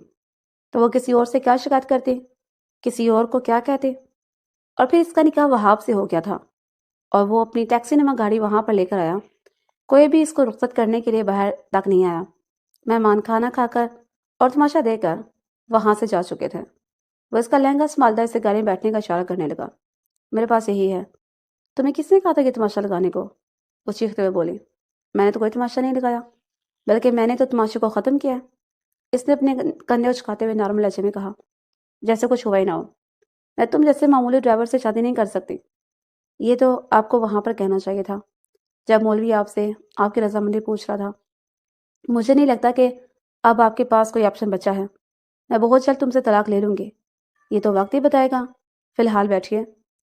تو وہ کسی اور سے کیا شکایت کرتی، کسی اور کو کیا کہتے؟ اور پھر اس کا نکاح وہاب سے ہو گیا تھا، اور وہ اپنی ٹیکسی نما گاڑی وہاں پر لے کر آیا۔ کوئی بھی اس کو رخصت کرنے کے لیے باہر تک نہیں آیا۔ مہمان کھانا کھا کر اور تماشا دے کر وہاں سے جا چکے تھے۔ وہ اس کا لہنگا سنبھالتا اسے گاڑی میں بیٹھنے کا اشارہ کرنے لگا۔ میرے پاس یہی ہے۔ تمہیں کس نے کہا تھا کہ تماشا لگانے کو؟ وہ چیختے ہوئے بولی۔ میں نے تو کوئی تماشا نہیں لگایا، بلکہ میں نے تو تماشے کو ختم کیا ہے۔ اس نے اپنے کندھے اچکاتے ہوئے نرم لہجے میں کہا، جیسے کچھ ہوا ہی نہ ہو۔ میں تم جیسے معمولی ڈرائیور سے شادی نہیں کر سکتی۔ یہ تو آپ کو وہاں پر کہنا چاہیے تھا جب مولوی آپ سے آپ کی رضامندی پوچھ رہا تھا۔ مجھے نہیں لگتا کہ اب آپ کے پاس کوئی آپشن بچا ہے۔ میں بہت جلد تم سے طلاق لے لوں گی، یہ تو وقت ہی بتائے گا۔ فی الحال بیٹھیے۔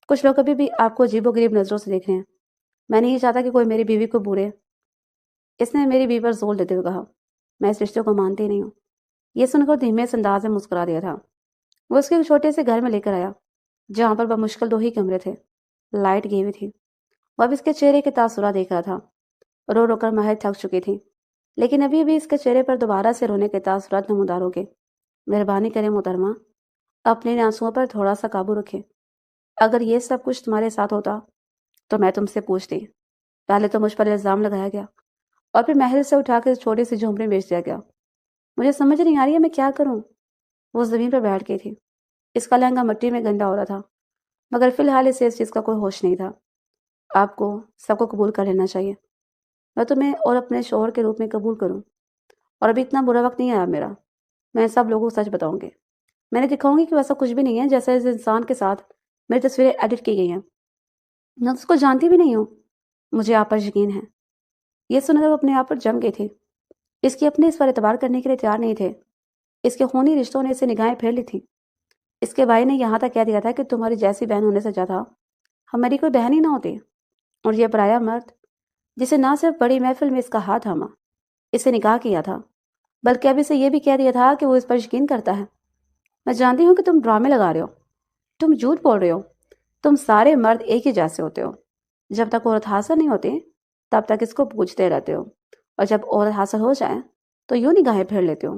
کچھ لوگ ابھی بھی آپ کو عجیب و غریب نظروں سے دیکھ رہے ہیں۔ میں نہیں چاہتا کہ کوئی میری بیوی کو بورے۔ اس نے میری بیوی پر زور دیتے ہوئے کہا، میں اس رشتے کو مانتی نہیں ہوں۔ یہ سن کر دھیمے سے انداز میں مسکرا دیا تھا۔ وہ اس کے ایک چھوٹے سے گھر میں لے کر آیا جہاں پر بمشکل 2 ہی کمرے تھے، لائٹ گئی ہوئی تھی۔ وہ اب اس کے چہرے کے تاثرات دیکھ رہا تھا۔ رو رو کر ماہر تھک چکی تھی، لیکن ابھی بھی اس کے چہرے پر دوبارہ سے رونے کے تاثرات نمودار ہو گئے۔ مہربانی کریں محترمہ، اپنے آنسوؤں پر تھوڑا سا قابو رکھیں۔ اگر یہ سب کچھ تمہارے ساتھ ہوتا تو میں تم سے پوچھتی۔ پہلے تو مجھ پر الزام لگایا گیا، اور پھر محل سے اٹھا کے چھوٹی سی جھونپڑی بیچ دیا گیا۔ مجھے سمجھ نہیں آ رہی ہے میں کیا کروں۔ وہ زمین پر بیٹھ گئی تھی۔ اس کا لہنگا مٹی میں گندا ہو رہا تھا، مگر فی الحال اسے اس چیز کا کوئی ہوش نہیں تھا۔ آپ کو سب کو قبول کر لینا چاہیے۔ میں تمہیں اور اپنے شوہر کے روپ میں قبول کروں، اور ابھی اتنا برا وقت نہیں آیا میرا۔ میں سب لوگوں کو سچ بتاؤں گی۔ میں نے دکھاؤں گی کہ ویسا کچھ بھی نہیں ہے جیسا اس انسان کے ساتھ میری تصویریں ایڈٹ کی گئی ہیں۔ میں اس کو جانتی بھی نہیں ہوں۔ مجھے آپ پر یقین ہے۔ یہ سن کر وہ اپنے آپ پر جم گئی تھی۔ اس کی اپنے اس پر اعتبار کرنے کے لیے تیار نہیں تھے۔ اس کے خونی رشتوں نے اسے نگاہیں پھیر لی تھی۔ اس کے بھائی نے یہاں تک کہہ دیا تھا کہ تمہاری جیسی بہن ہونے سے اچھا تھا ہماری کوئی بہن ہی نہ ہوتی۔ اور یہ پرایا مرد جسے نہ صرف بڑی محفل میں اس کا ہاتھ تھاما، اسے نکاح کیا تھا، بلکہ اب اسے یہ بھی کہہ دیا تھا کہ وہ اس پر یقین کرتا ہے۔ میں جانتی ہوں کہ تم ڈرامے لگا رہے ہو، تم جھوٹ بول رہے ہو۔ تم سارے مرد ایک ہی جیسے ہوتے ہو۔ جب تک عورت حاصل نہیں ہوتی تب تک اس کو پوچھتے رہتے ہو، اور جب عورت حاصل ہو جائے تو یوں نگاہیں پھیر لیتے ہو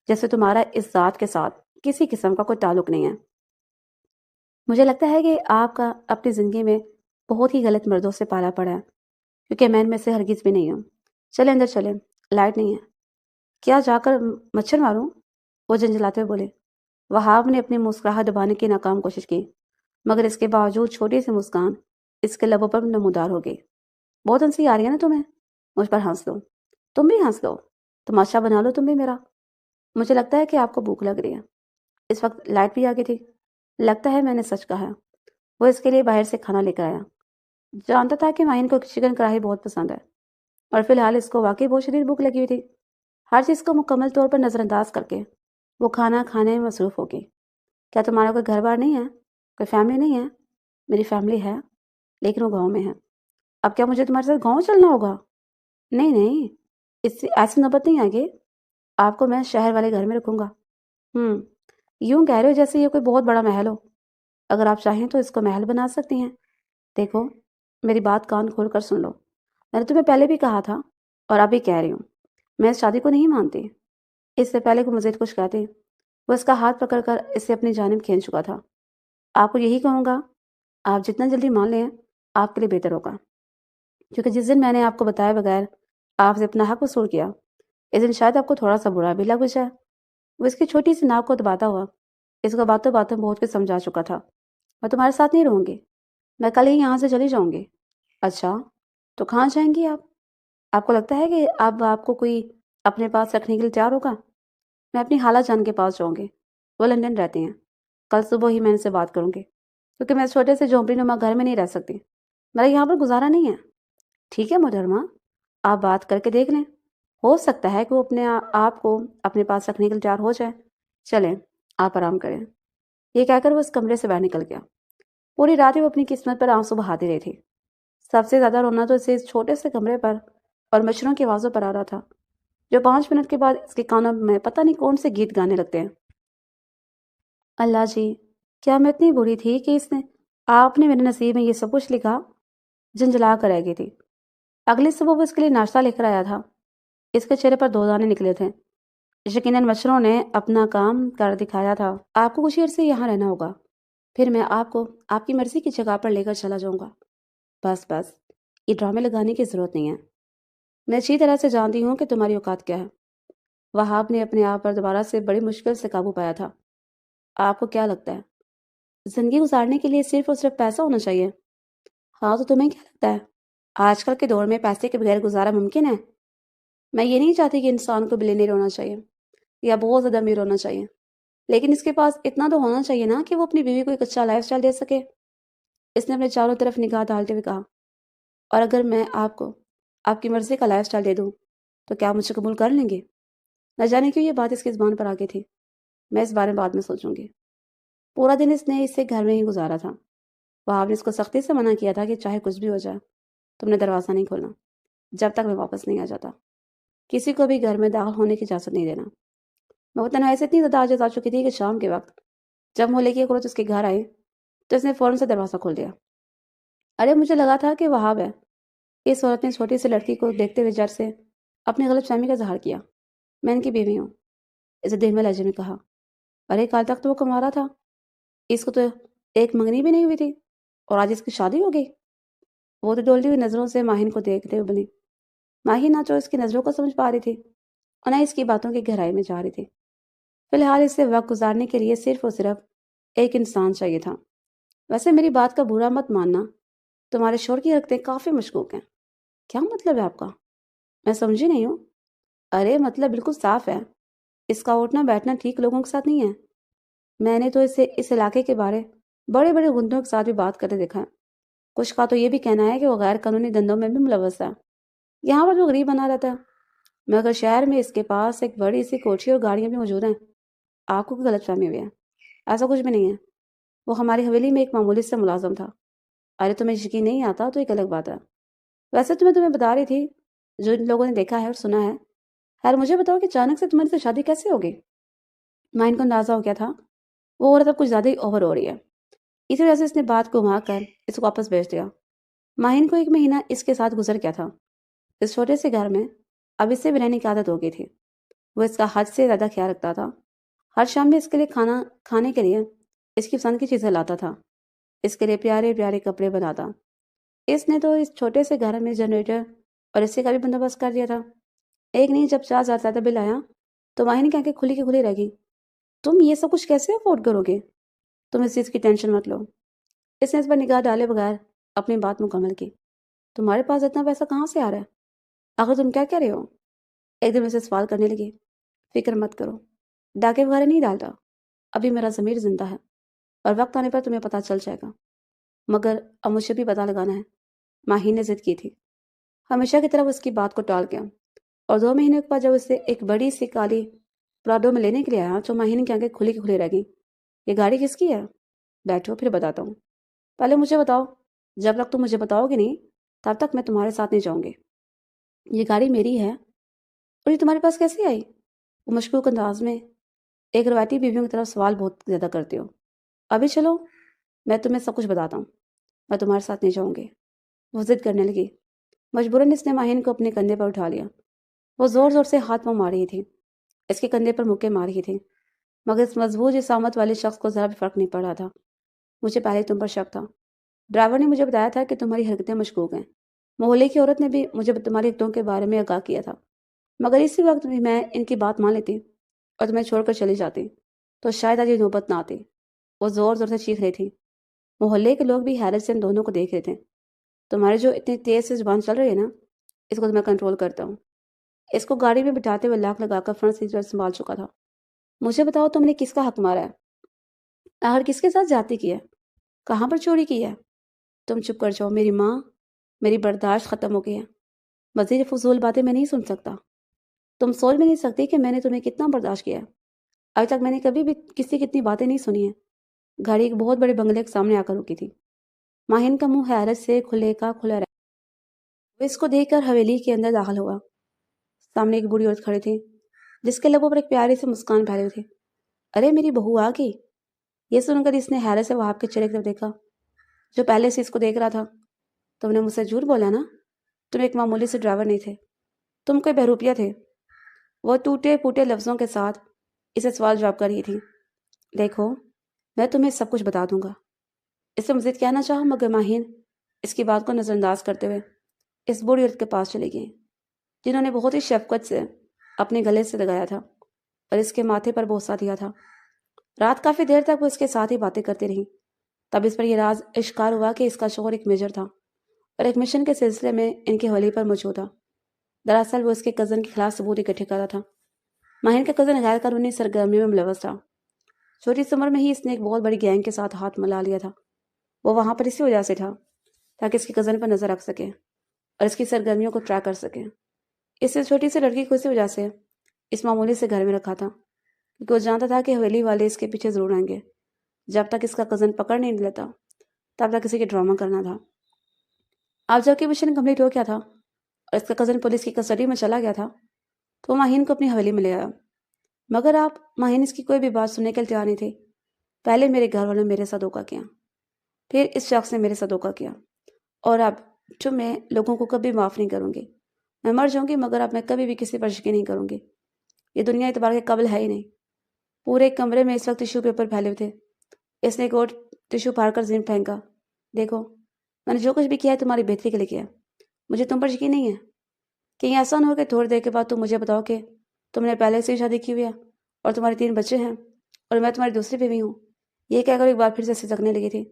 جیسے تمہارا اس ذات کے ساتھ کسی قسم کا کوئی تعلق نہیں ہے۔ مجھے لگتا ہے کہ آپ کا اپنی زندگی میں بہت ہی غلط مردوں سے پالا پڑا ہے، کیونکہ میں ان میں سے ہرگز بھی نہیں ہوں۔ چلے اندر چلیں، لائٹ نہیں ہے۔ کیا جا کر مچھر ماروں؟ وہ جھنجھلاتے ہوئے بولے۔ وہاب نے اپنی مسکراہٹ دبانے کی ناکام کوشش کی۔ مگر اس کے باوجود چھوٹی سی مسکان اس کے لبوں پر نمودار ہو گئی۔ بہت ہنسی آ رہی ہے نا تمہیں؟ مجھ پر ہنس لو، تم بھی ہنس لو، تماشا بنا لو تم بھی میرا۔ مجھے لگتا ہے کہ آپ کو بھوک لگ رہی ہے۔ اس وقت لائٹ بھی آ گئی تھی۔ لگتا ہے میں نے سچ کہا۔ وہ اس کے لیے باہر سے کھانا لے کر آیا۔ جانتا تھا کہ ماہین کو چکن کڑھائی بہت پسند ہے اور فی الحال اس کو واقعی بہت شدید بھوک لگی ہوئی تھی۔ ہر چیز کو مکمل طور پر نظر انداز کر کے وہ کھانا کھانے میں مصروف ہو گئی۔ کیا تمہارا کوئی گھر بار نہیں ہے؟ کوئی فیملی نہیں ہے؟ میری فیملی ہے، لیکن وہ گاؤں میں ہے۔ اب کیا مجھے تمہارے ساتھ گاؤں چلنا ہوگا؟ نہیں نہیں، اس سے ایسی نوبت نہیں آئے گی۔ آپ کو میں شہر والے گھر میں رکھوں گا۔ یوں کہہ رہے ہو جیسے یہ کوئی بہت بڑا محل ہو۔ اگر آپ چاہیں تو اس کو محل بنا سکتی ہیں۔ دیکھو، میری بات کان کھول کر سن لو۔ میں نے تمہیں پہلے بھی کہا تھا اور اب بھی کہہ رہی ہوں، میں اس شادی کو نہیں مانتی۔ اس سے پہلے کہ مزید کچھ کہتے وہ اس کا ہاتھ پکڑ کر اسے اپنی جانب کھینچ چکا تھا۔ آپ کو یہی کہوں گا، آپ جتنا جلدی مان لیں آپ کے لیے بہتر ہوگا، کیونکہ جس دن میں نے آپ کو بتائے بغیر آپ سے اپنا حق وصول کیا، اس دن شاید آپ کو تھوڑا سا برا بھی لگ جائے۔ وہ اس کی چھوٹی سی ناک کو دباتا ہوا اس کو باتوں باتوں بہت کچھ سمجھا چکا تھا۔ میں تمہارے ساتھ نہیں رہوں گی، میں کل ہی یہاں سے چلی جاؤں گی۔ اچھا، تو کہاں جائیں گی آپ؟ آپ کو لگتا ہے کہ اب آپ کو کوئی اپنے پاس رکھنے کے لیے تیار ہوگا؟ میں اپنی خالہ جان کے پاس جاؤں گی، وہ لندن رہتی ہیں۔ کل صبح ہی میں ان سے بات کروں گی، کیونکہ میں اس چھوٹے سے جھونپڑی نما گھر میں نہیں رہ سکتی، میرا یہاں پر گزارا نہیں ہے۔ ٹھیک ہے محترمہ، آپ بات کر کے دیکھ لیں، ہو سکتا ہے کہ وہ اپنے آپ کو اپنے پاس رکھنے کے لیے تیار ہو جائے۔ چلیں، آپ آرام کریں۔ یہ کہہ کر وہ اس کمرے سے باہر نکل گیا۔ پوری رات ہی وہ اپنی قسمت پر آنسو بہاتی رہی تھی۔ سب سے زیادہ رونا تو اسے اس چھوٹے سے کمرے پر اور مچھروں کی آوازوں پر آ رہا تھا، جو 5 منٹ کے بعد اس کے کانوں میں پتہ نہیں کون سے گیت گانے لگتے ہیں۔ اللہ جی، کیا میں اتنی بری تھی کہ آپ نے میرے نصیب میں یہ سب کچھ لکھا؟ جھنجھلا کر رہ گئی تھی۔ اگلی صبح وہ اس کے لیے ناشتہ لے کر آیا تھا۔ اس کے چہرے پر 2 دانے نکلے تھے۔ یقیناً مچھروں نے اپنا کام کر دکھایا تھا۔ آپ کو کچھ عرصے سے یہاں رہنا ہوگا، پھر میں آپ کو آپ کی مرضی کی جگہ پر لے کر چلا جاؤں گا۔ بس بس، یہ ڈرامے لگانے کی ضرورت نہیں ہے۔ میں اچھی طرح سے جانتی ہوں کہ تمہاری اوقات کیا ہے۔ وہاب نے اپنے آپ پر دوبارہ سے بڑی مشکل سے قابو پایا تھا۔ آپ کو کیا لگتا ہے زندگی گزارنے کے لیے صرف اور صرف پیسہ ہونا چاہیے؟ ہاں، تو تمہیں کیا لگتا ہے آج کل کے دور میں پیسے کے بغیر گزارا ممکن ہے؟ میں یہ نہیں چاہتی کہ انسان کو بلینئر ہونا چاہیے یا بہت زیادہ امیر ہونا چاہیے، لیکن اس کے پاس اتنا تو ہونا چاہیے نا کہ وہ اپنی بیوی کو ایک اچھا لائف سٹائل دے سکے۔ اس نے اپنے چاروں طرف نگاہ ڈالتے ہوئے کہا، اور اگر میں آپ کو آپ کی مرضی کا لائف سٹائل دے دوں تو کیا آپ مجھے قبول کر لیں گے؟ نہ جانے کیوں یہ بات اس کی زبان پر آ گئی تھی۔ میں اس بارے میں بعد میں سوچوں گی۔ پورا دن اس نے اسے گھر میں ہی گزارا تھا۔ وہاب نے اس کو سختی سے منع کیا تھا کہ چاہے کچھ بھی ہو جائے تم نے دروازہ نہیں کھولنا جب تک میں واپس نہیں آ جاتا۔ کسی کو بھی گھر میں داخل ہونے کی اجازت نہیں دینا۔ میں وہ تنہائی سے اتنی زیادہ عاجز آ چکی تھی کہ شام کے وقت جب محلے کی ایک عورت اس کے گھر آئی تو اس نے فوراً سے دروازہ کھول دیا۔ ارے، مجھے لگا تھا کہ وہاب ہے۔ اس عورت نے چھوٹی سی لڑکی کو دیکھتے ہوئے جر سے اپنی غلط فہمی کا اظہار کیا۔ میں ان کی بیوی ہوں، اسے دھیمے لہجے میں کہا۔ ارے، کل تک تو وہ کما رہا تھا، اس کو تو ایک منگنی بھی نہیں ہوئی تھی اور آج اس کی شادی ہو گئی۔ وہ تو ڈولتی ہوئی نظروں سے ماہین کو دیکھتے ہوئے بولی۔ ماہین نہ تو اس کی نظروں کو سمجھ پا رہی تھی اور نہ اس کی باتوں کی گہرائی میں جا رہی تھی۔ فی الحال اس سے وقت گزارنے کے لیے صرف اور صرف ایک انسان چاہیے تھا۔ ویسے میری بات کا برا مت ماننا، تمہارے شوہر کی حرکتیں کافی مشکوک ہیں۔ کیا مطلب ہے آپ کا؟ میں سمجھی نہیں ہوں۔ ارے، مطلب بالکل صاف ہے، اس کا اٹھنا بیٹھنا ٹھیک لوگوں کے ساتھ نہیں ہے۔ میں نے تو اسے اس علاقے کے بارے بڑے بڑے گنڈوں کے ساتھ بھی بات کرتے دیکھا ہے۔ کچھ کا تو یہ بھی کہنا ہے کہ وہ غیر قانونی دندوں میں بھی ملوث ہے۔ یہاں پر جو غریب بنا رہتا ہے، مگر شہر میں اس کے پاس ایک بڑی سی کوٹھی اور گاڑیاں بھی موجود ہیں۔ آپ کو غلط فہمی ہوئی ہے، ایسا کچھ بھی نہیں ہے۔ وہ ہماری حویلی میں ایک معمولی سے ملازم تھا۔ ارے، تمہیں یقین نہیں آتا تو ایک الگ بات ہے۔ ویسے تو میں تمہیں بتا رہی تھی جو ان لوگوں نے دیکھا ہے اور سنا ہے۔ خیر، مجھے بتاؤ کہ اچانک سے تمہاری سے شادی کیسے ہوگی؟ مائن کو اندازہ ہو گیا تھا وہ عورت اب کچھ زیادہ ہی اوور ہو رہی ہے، اسی وجہ سے اس نے بات کو گھما کر اس کو واپس بھیج دیا۔ ماہین کو 1 مہینہ اس کے ساتھ گزر گیا تھا۔ اس چھوٹے سے گھر میں اب اس سے بھی رہنے کی عادت ہو گئی تھی۔ وہ اس کا حد سے زیادہ خیال رکھتا تھا۔ ہر شام میں اس کے لیے کھانے کے لیے اس کی پسند کی چیزیں لاتا تھا، اس کے لیے پیارے پیارے کپڑے بناتا۔ اس نے تو اس چھوٹے سے گھر میں جنریٹر اور اسی کا بھی بندوبست کر دیا تھا۔ ایک نہیں، جب 4,000 زیادہ بل آیا تو ماہین کی آنکھیں کھلی کی کھلی رہ گئی۔ تم یہ سب کچھ کیسے افورڈ کرو گے؟ تم اس چیز کی ٹینشن مت لو، اس نے اس پر نگاہ ڈالے بغیر اپنی بات مکمل کی۔ تمہارے پاس اتنا پیسہ کہاں سے آ رہا ہے؟ آخر تم کیا کہہ رہے ہو؟ ایک دن اسے سوال کرنے لگی۔ فکر مت کرو، ڈاکے وغیرہ نہیں ڈالتا، ابھی میرا ضمیر زندہ ہے اور وقت آنے پر تمہیں پتہ چل جائے گا۔ مگر اب مجھے بھی پتہ لگانا ہے، ماہی نے ضد کی تھی۔ ہمیشہ کی طرح وہ اس کی بات کو ٹال گیا، اور 2 مہینے کے بعد جب اسے ایک بڑی سی کالی پراڈو میں لینے کے لیے آیا تو ماہی کی آنکھیں کھلی کی کھلی رہ گئیں۔ یہ گاڑی کس کی ہے؟ بیٹھو پھر بتاتا ہوں، پہلے مجھے بتاؤ۔ جب تک تم مجھے بتاؤ گے نہیں تب تک میں تمہارے ساتھ نہیں جاؤں گی۔ یہ گاڑی میری ہے، اور یہ تمہارے پاس کیسے آئی؟ وہ مشکوک انداز میں ایک روایتی بیویوں کی طرف سوال بہت زیادہ کرتے ہو۔ ابھی چلو، میں تمہیں سب کچھ بتاتا ہوں۔ میں تمہارے ساتھ نہیں جاؤں گی، وہ ضد کرنے لگی۔ مجبوراً اس نے ماہین کو اپنے کندھے پر اٹھا لیا۔ وہ زور زور سے ہاتھ پاؤں مار رہی تھی، اس کے کندھے پر مکے مار رہی تھی، مگر اس مضبوط جسامت والے شخص کو ذرا بھی فرق نہیں پڑ رہا تھا۔ مجھے پہلے تم پر شک تھا، ڈرائیور نے مجھے بتایا تھا کہ تمہاری حرکتیں مشکوک ہیں، محلے کی عورت نے بھی مجھے تمہاری حرکتوں کے بارے میں آگاہ کیا تھا، مگر اسی وقت بھی میں ان کی بات مان لیتی اور تمہیں چھوڑ کر چلی جاتی تو شاید آج یہ نوبت نہ آتی۔ وہ زور زور سے چیخ رہی تھی۔ محلے کے لوگ بھی حیرت سے ان دونوں کو دیکھ رہے تھے۔ تمہاری جو اتنی تیز سے زبان چل رہی ہے نا، اس کو تو میں کنٹرول کرتا ہوں۔ اس کو گاڑی میں بٹھاتے ہوئے لاک لگا کر فرنٹ سیٹ پر سنبھال چکا تھا۔ مجھے بتاؤ تم نے کس کا حق مارا ہے؟ آخر کس کے ساتھ زیادتی کی ہے؟ کہاں پر چوری کی ہے؟ تم چپ کر جاؤ میری ماں، میری برداشت ختم ہو گئی ہے، مزید فضول باتیں میں نہیں سن سکتا۔ تم سوچ بھی نہیں سکتی کہ میں نے تمہیں کتنا برداشت کیا ہے۔ ابھی تک میں نے کبھی بھی کسی کی اتنی باتیں نہیں سنی ہیں۔ گاڑی ایک بہت بڑے بنگلے کے سامنے آ کر رکی تھی۔ ماہین کا منہ حیرت سے کھلے کا کھلا رہا۔ وہ اس کو دیکھ کر حویلی کے اندر داخل ہوا۔ سامنے ایک بوڑھی عورت کھڑی تھی جس کے لبوں پر ایک پیاری سے مسکان پھیلی ہوئی تھی۔ ارے میری بہو آ گئی! یہ سن کر اس نے حیرت سے وہاب کے چہرے کی طرف دیکھا جو پہلے سے اس کو دیکھ رہا تھا۔ تم نے مجھ سے جھوٹ بولا نا، تم ایک معمولی سے ڈرائیور نہیں تھے، تم کوئی بہروپیہ تھے۔ وہ ٹوٹے پھوٹے لفظوں کے ساتھ اسے سوال جواب کر رہی تھی۔ دیکھو، میں تمہیں سب کچھ بتا دوں گا۔ اس سے مزید کہنا چاہا مگر ماہین اس کی بات کو نظر انداز کرتے ہوئے اس بوڑھی عورت کے پاس چلی گئی جنہوں نے بہت ہی شفقت سے اپنے گلے سے لگایا تھا اور اس کے ماتھے پر بوسہ دیا تھا۔ رات کافی دیر تک وہ اس کے ساتھ ہی باتیں کرتی رہی، تب اس پر یہ راز اشکار ہوا کہ اس کا شوہر ایک میجر تھا اور ایک مشن کے سلسلے میں ان کے حویلی پر موجود تھا۔ دراصل وہ اس کے کزن کے خلاف ثبوت اکٹھے کر رہا تھا۔ ماہین کا کزن غیر قانونی سرگرمیوں میں ملوث تھا۔ چھوٹی سی عمر میں ہی اس نے ایک بہت بڑی گینگ کے ساتھ ہاتھ ملا لیا تھا۔ وہ وہاں پر اسی وجہ سے تھا تاکہ اس کے کزن پر نظر رکھ سکے اور اس کی سرگرمیوں کو ٹریک کر سکے۔ اس سے چھوٹی سی لڑکی کو اسی وجہ سے اس معمولی سے گھر میں رکھا تھا کیونکہ وہ جانتا تھا کہ حویلی والے اس کے پیچھے ضرور آئیں گے۔ جب تک اس کا کزن پکڑ نہیں لیتا تب تک کسی کے ڈرامہ کرنا تھا۔ اب جب کہ مشن کمپلیٹ ہو گیا تھا اور اس کا کزن پولیس کی کسٹڈی میں چلا گیا تھا تو وہ ماہین کو اپنی حویلی میں لے آیا، مگر آپ ماہین اس کی کوئی بھی بات سننے کے لیے تیار نہیں تھی۔ پہلے میرے گھر والوں نے میرے ساتھ دھوکہ کیا، پھر اس شخص نے میرے ساتھ دھوکہ کیا، اور اب جو میں لوگوں کو کبھی معاف نہیں کروں گی۔ میں مر جاؤں گی مگر اب میں کبھی بھی کسی پر یقین نہیں کروں گی۔ یہ دنیا اعتبار کے قابل ہے ہی نہیں۔ پورے کمرے میں اس وقت ٹیشو پیپر پھیلے ہوئے تھے۔ اس نے ایک اور ٹیشو پھاڑ کر زمین پھینکا۔ دیکھو، میں نے جو کچھ بھی کیا ہے تمہاری بہتری کے لیے کیا ہے۔ مجھے تم پر یقین نہیں ہے۔ کہیں ایسا نہ ہو کہ تھوڑی دیر کے بعد تم مجھے بتاؤ کہ تم نے پہلے سے ہی شادی کی ہوئی ہے اور تمہارے 3 بچے ہیں اور میں تمہاری دوسری بیوی ہوں۔ یہ کہہ کر ایک بار پھر سے سسکنے لگی تھی۔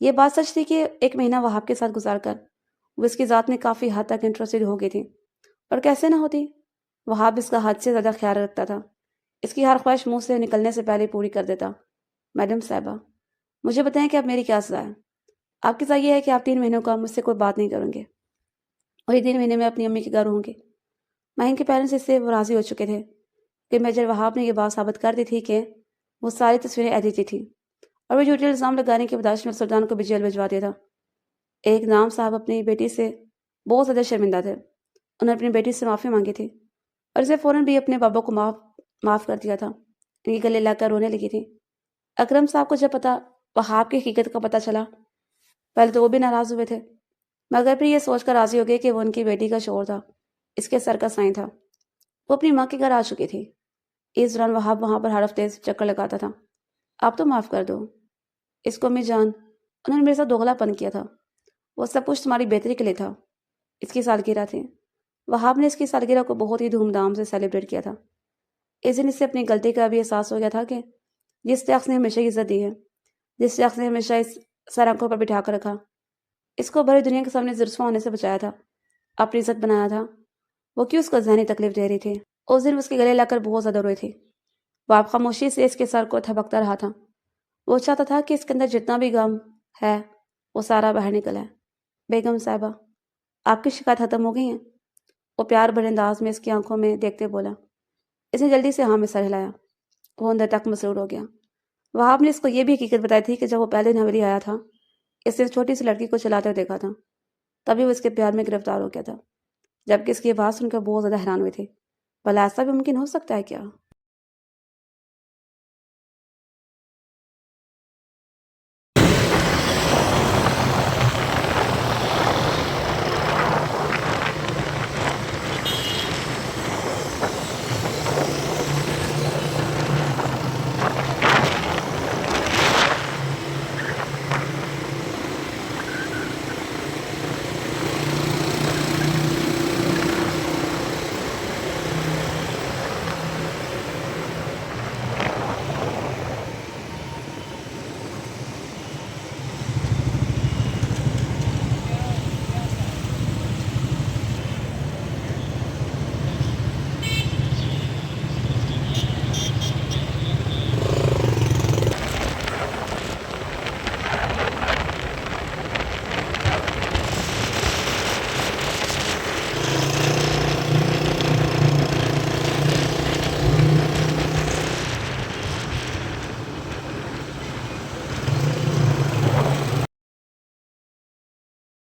یہ بات سچ تھی کہ 1 مہینہ وہاب کے ساتھ گزار کر وہ اس کی ذات میں کافی حد تک انٹرسٹڈ ہو گئی تھی، اور کیسے نہ ہوتی۔ وہاب اس کا حد سے زیادہ خیال رکھتا تھا، اس کی ہر خواہش منہ سے نکلنے سے پہلے پوری کر دیتا۔ میڈم صاحبہ، مجھے بتائیں کہ اب میری کیا سزا ہے؟ آپ کی سزا یہ ہے کہ آپ 3 مہینوں کا مجھ سے کوئی بات نہیں کریں گے اور یہ 3 مہینے میں اپنی امی کے گھر ہوں گے۔ ماہین کے پیرنٹس اس سے راضی ہو چکے تھے کہ میجر وہاب نے یہ بات ثابت کر دی تھی کہ وہ ساری تصویریں ایڈیٹی تھیں، اور وہ جھوٹے الزام لگانے کے بداش میں سلطان کو بھی جیل بھجوا دیا تھا۔ ایک نام صاحب اپنی بیٹی سے بہت زیادہ شرمندہ تھے۔ انہوں نے اپنی بیٹی سے معافی مانگی تھی اور اسے فوراً بھی اپنے بابا کو معاف کر دیا تھا۔ ان کی گلے لگ کر رونے لگی تھی۔ اکرم صاحب کو جب وہاب کی حقیقت کا پتہ چلا، پہلے تو وہ بھی ناراض ہوئے تھے، مگر پھر یہ سوچ کر راضی ہو گئے کہ وہ ان کی بیٹی کا شوہر تھا، اس کے سر کا سائن تھا۔ وہ اپنی ماں کے گھر آ چکی تھی۔ اس دوران وہاب وہاں پر ہر ہفتے چکر لگاتا تھا۔ آپ تو معاف کر دو اس کو، امی جان، انہوں نے میرے ساتھ دوغلا پن کیا تھا، وہ سب کچھ تمہاری بہتری کے لیے تھا۔ اس کی سالگرہ تھی۔ وہاب نے اس کی سالگرہ کو بہت ہی دھوم دھام سے سیلیبریٹ کیا تھا۔ اس دن اس سے اپنی غلطی کا بھی احساس ہو گیا تھا کہ جس شخص نے ہمیشہ عزت دی ہے، جس شخص نے ہمیشہ اس سر آنکھوں پر بٹھا کر رکھا۔ اس کو بڑی دنیا کے سامنے رسوا ہونے سے بچایا تھا، اپنی عزت بنایا تھا۔ وہ کیوں اس کو ذہنی تکلیف دے رہی تھی؟ اس دن اس کے گلے لگ کر بہت زیادہ روئی تھی۔ وہ آپ خاموشی سے اس کے سر کو تھپکتا رہا تھا۔ وہ چاہتا تھا کہ اس کے اندر جتنا بھی غم ہے وہ سارا باہر نکل ہے۔ بیگم صاحبہ، آپ کی شکایت ختم ہو گئی ہیں؟ وہ پیار بھرے انداز میں اس کی آنکھوں میں دیکھتے بولا۔ اس نے جلدی سے ہاں میں سر ہلایا۔ وہ اندر تک مسرور ہو گیا۔ وہاب نے اس کو یہ بھی حقیقت بتائی تھی کہ جب وہ پہلے دن حویلی آیا تھا، اس نے چھوٹی سی لڑکی کو چلاتے ہوئے دیکھا تھا، تبھی وہ اس کے پیار میں گرفتار ہو گیا تھا، جبکہ اس کی آواز سن کر بہت زیادہ حیران ہوئے تھے۔ بھلا ایسا بھی ممکن ہو سکتا ہے کیا؟